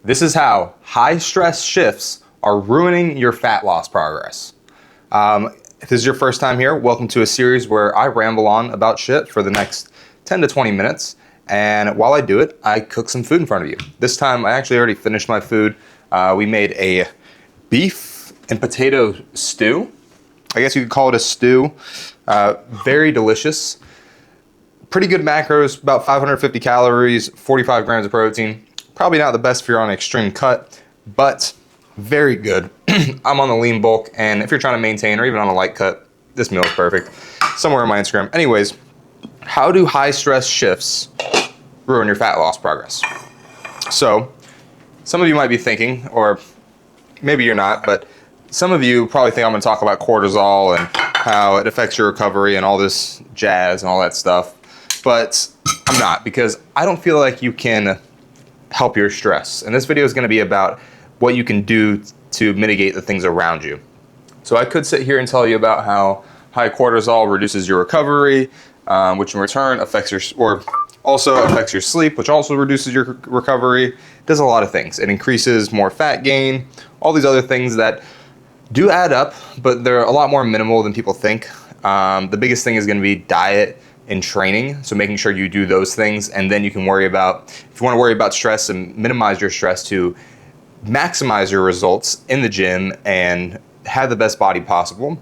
This is how high stress shifts are ruining your fat loss progress. If this is your first time here, welcome to a series where I ramble on about shit for the next 10 to 20 minutes. And while I do it, I cook some food in front of you. This time I actually already finished my food. We made a beef and potato stew. I guess you could call it a stew. Very delicious. Pretty good macros, about 550 calories, 45 grams of protein. Probably not the best if you're on an extreme cut, but very good. I'm on the lean bulk, and if you're trying to maintain or even on a light cut, this meal is perfect. Somewhere on my Instagram. Anyways, how do high stress shifts ruin your fat loss progress? So, some of you might be thinking, or maybe you're not, but some of you probably think I'm going to talk about cortisol and how it affects your recovery and all this jazz and all that stuff. But I'm not, because I don't feel like you can help your stress. And this video is going to be about what you can do to mitigate the things around you. So I could sit here and tell you about how high cortisol reduces your recovery, which in return affects your sleep, which also reduces your recovery. It does a lot of things. It increases more fat gain, all these other things that do add up, but they're a lot more minimal than people think. The biggest thing is going to be diet and training, so making sure you do those things, and then you can worry about, if you want to worry about stress and minimize your stress to maximize your results in the gym and have the best body possible,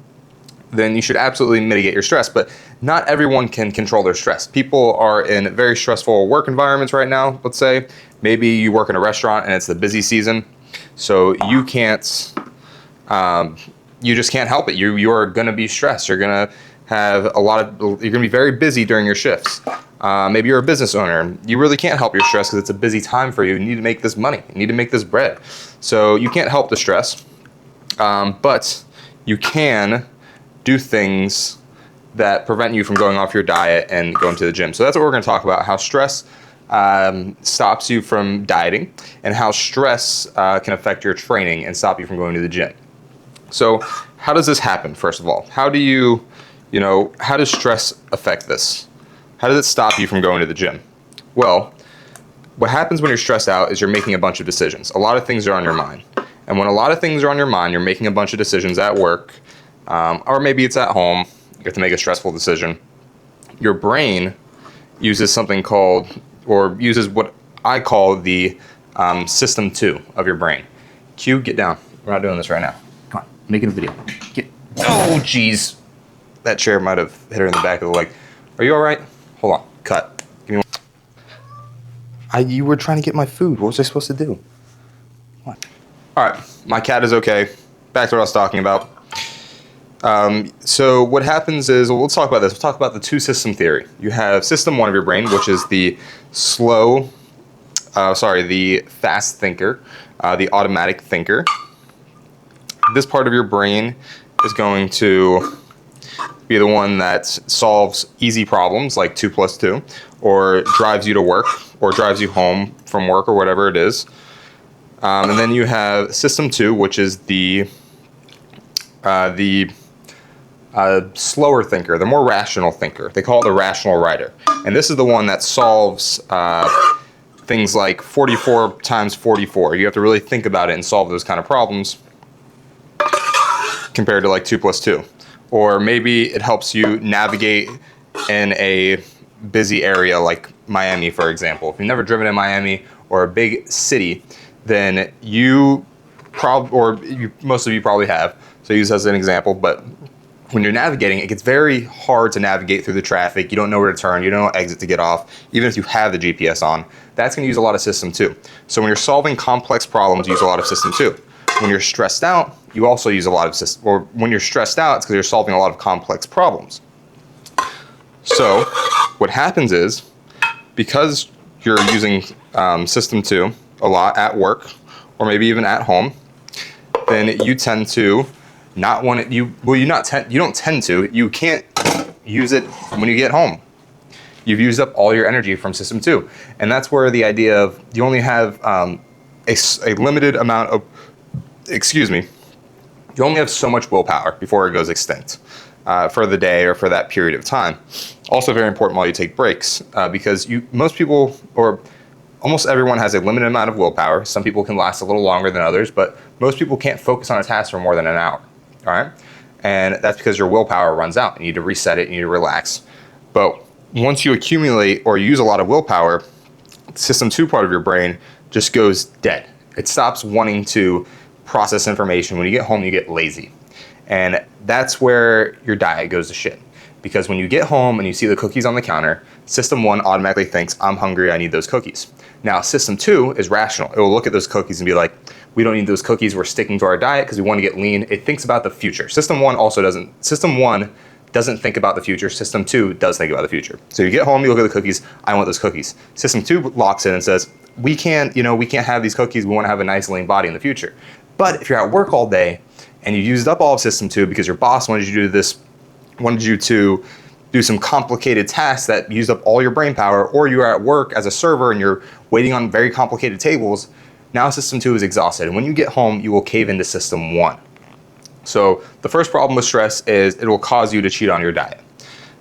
then you should absolutely mitigate your stress. But not everyone can control their stress. People are in very stressful work environments right now. Let's say maybe you work in a restaurant and it's the busy season, so you can't, you just can't help it. You are going to be stressed. You're going to have you're going to be very busy during your shifts. Maybe you're a business owner. You really can't help your stress because it's a busy time for you. You need to make this money. You need to make this bread. So you can't help the stress, but you can do things that prevent you from going off your diet and going to the gym. So that's what we're going to talk about, how stress stops you from dieting and how stress can affect your training and stop you from going to the gym. So how does this happen, first of all? How does stress affect this? How does it stop you from going to the gym? Well, what happens when you're stressed out is you're making a bunch of decisions. A lot of things are on your mind. And when a lot of things are on your mind, you're making a bunch of decisions at work, or maybe it's at home, you have to make a stressful decision. Your brain uses something uses what I call the system 2 of your brain. Q, get down. We're not doing this right now. Come on, making a video. Oh, jeez. That chair might have hit her in the back of the leg. Are you all right? Hold on. Cut. Give me one. You were trying to get my food. What was I supposed to do? What? All right. My cat is okay. Back to what I was talking about. So what happens is, let's talk about this. We'll talk about the 2-system theory. You have system 1 of your brain, which is the the fast thinker, the automatic thinker. This part of your brain is going to be the one that solves easy problems like 2 + 2, or drives you to work, or drives you home from work, or whatever it is. And then you have system 2, which is the slower thinker, the more rational thinker. They call it the rational writer. And this is the one that solves things like 44 times 44. You have to really think about it and solve those kind of problems compared to like 2 + 2. Or maybe it helps you navigate in a busy area like Miami, for example. If you've never driven in Miami or a big city, then most of you probably have. So I use this as an example, but when you're navigating, it gets very hard to navigate through the traffic. You don't know where to turn. You don't know exit to get off. Even if you have the GPS on, that's going to use a lot of system 2. So when you're solving complex problems, you use a lot of system 2. When you're stressed out, you also use a lot of system, or when you're stressed out, it's because you're solving a lot of complex problems. So what happens is, because you're using system 2 a lot at work, or maybe even at home, then you tend to not want it, you can't use it when you get home. You've used up all your energy from system 2. And that's where the idea of you only have a limited amount of, you only have so much willpower before it goes extinct for the day or for that period of time. Also very important while you take breaks, because most people, or almost everyone has a limited amount of willpower. Some people can last a little longer than others, but most people can't focus on a task for more than an hour, all right? And that's because your willpower runs out. You need to reset it, you need to relax. But once you accumulate or use a lot of willpower, system 2 part of your brain just goes dead. It stops wanting to process information. When you get home, you get lazy. And that's where your diet goes to shit. Because when you get home and you see the cookies on the counter, system 1 automatically thinks, I'm hungry, I need those cookies. Now, system 2 is rational. It will look at those cookies and be like, we don't need those cookies, we're sticking to our diet because we want to get lean. It thinks about the future. System 1 doesn't think about the future. System 2 does think about the future. So you get home, you look at the cookies, I want those cookies. System 2 locks in and says, we can't have these cookies, we want to have a nice lean body in the future. But if you're at work all day and you used up all of system 2 because your boss wanted you to do some complicated tasks that used up all your brain power, or you are at work as a server and you're waiting on very complicated tables, now system 2 is exhausted. And when you get home, you will cave into system 1. So the first problem with stress is it will cause you to cheat on your diet.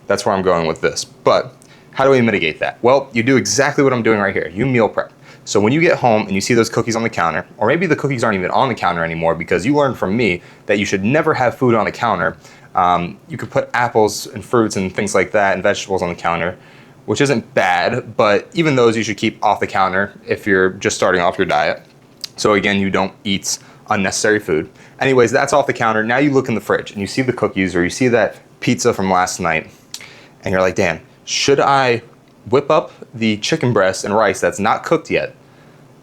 That's where I'm going with this. But how do we mitigate that? Well, you do exactly what I'm doing right here. You meal prep. So when you get home and you see those cookies on the counter, or maybe the cookies aren't even on the counter anymore because you learned from me that you should never have food on the counter. You could put apples and fruits and things like that and vegetables on the counter, which isn't bad, but even those you should keep off the counter if you're just starting off your diet. So again, you don't eat unnecessary food. Anyways, that's off the counter. Now you look in the fridge and you see the cookies or you see that pizza from last night and you're like, damn, should I whip up the chicken breast and rice that's not cooked yet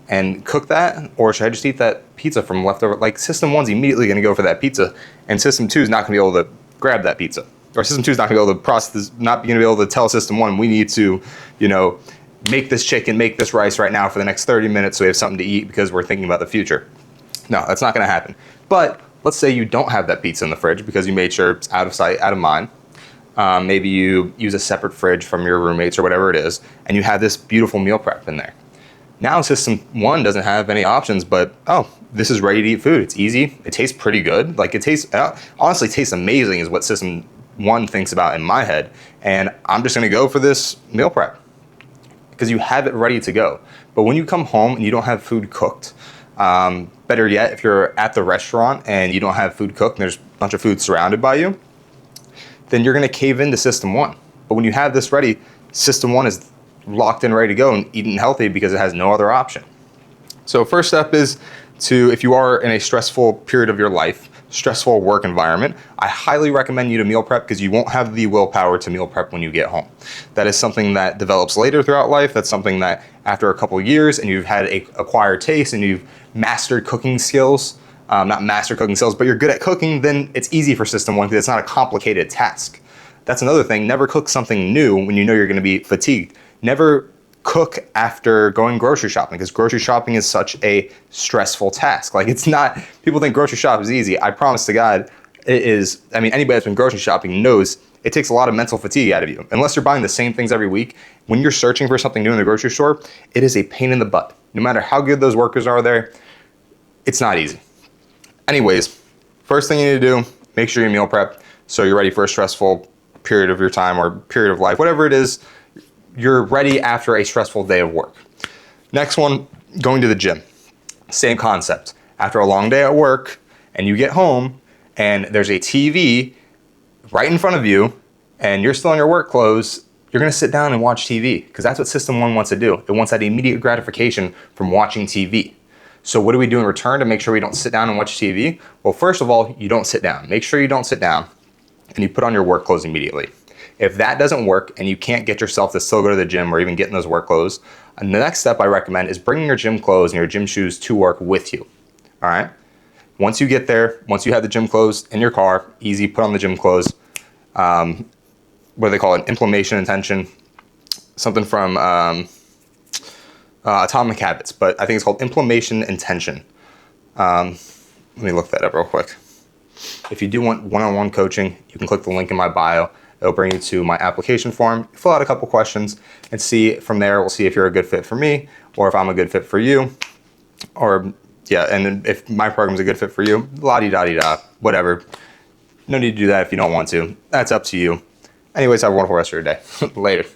and cook that, or should I just eat that pizza from leftover? Like, system 1's immediately going to go for that pizza, and system 2 is not going to be able to grab that pizza, or system 2 is not going to be able to process, not going to be able to tell system 1, we need to, make this chicken, make this rice right now for the next 30 minutes so we have something to eat because we're thinking about the future. No, that's not going to happen. But let's say you don't have that pizza in the fridge because you made sure it's out of sight, out of mind. Maybe you use a separate fridge from your roommates or whatever it is, and you have this beautiful meal prep in there. Now system 1 doesn't have any options but, oh, this is ready to eat food. It's easy. It tastes pretty good. Like, honestly tastes amazing is what system 1 thinks about in my head. And I'm just going to go for this meal prep because you have it ready to go. But when you come home and you don't have food cooked, better yet, if you're at the restaurant and you don't have food cooked and there's a bunch of food surrounded by you, then you're going to cave into system 1. But when you have this ready, system 1 is locked in, ready to go and eating healthy because it has no other option. So first step is if you are in a stressful period of your life, stressful work environment, I highly recommend you to meal prep because you won't have the willpower to meal prep when you get home. That is something that develops later throughout life. That's something that after a couple of years and you've had a acquired taste and you've mastered cooking skills, not mastered cooking skills, but you're good at cooking, then it's easy for system 1 because it's not a complicated task. That's another thing. Never cook something new when you know you're going to be fatigued. Never cook after going grocery shopping because grocery shopping is such a stressful task. Like, it's not, people think grocery shop is easy. I promise to God, it is. I mean, anybody that's been grocery shopping knows it takes a lot of mental fatigue out of you. Unless you're buying the same things every week, when you're searching for something new in the grocery store, it is a pain in the butt. No matter how good those workers are there, it's not easy. Anyways, first thing you need to do, make sure you meal prep so you're ready for a stressful period of your time or period of life, whatever it is. You're ready after a stressful day of work. Next one, going to the gym. Same concept. After a long day at work and you get home and there's a TV right in front of you and you're still in your work clothes, you're gonna sit down and watch TV because that's what system 1 wants to do. It wants that immediate gratification from watching TV. So what do we do in return to make sure we don't sit down and watch TV? Well, first of all, you don't sit down. Make sure you don't sit down and you put on your work clothes immediately. If that doesn't work and you can't get yourself to still go to the gym or even get in those work clothes, the next step I recommend is bringing your gym clothes and your gym shoes to work with you, all right? Once you get there, once you have the gym clothes in your car, easy, put on the gym clothes. What do they call it? Inflammation intention, something from Atomic Habits, but I think it's called inflammation intention. Let me look that up real quick. If you do want one-on-one coaching, you can click the link in my bio. It'll bring you to my application form, fill out a couple questions, and see from there, we'll see if you're a good fit for me or if I'm a good fit for you. Or, yeah, and then if my program's a good fit for you, la-di-da-di-da, whatever. No need to do that if you don't want to. That's up to you. Anyways, have a wonderful rest of your day. Later.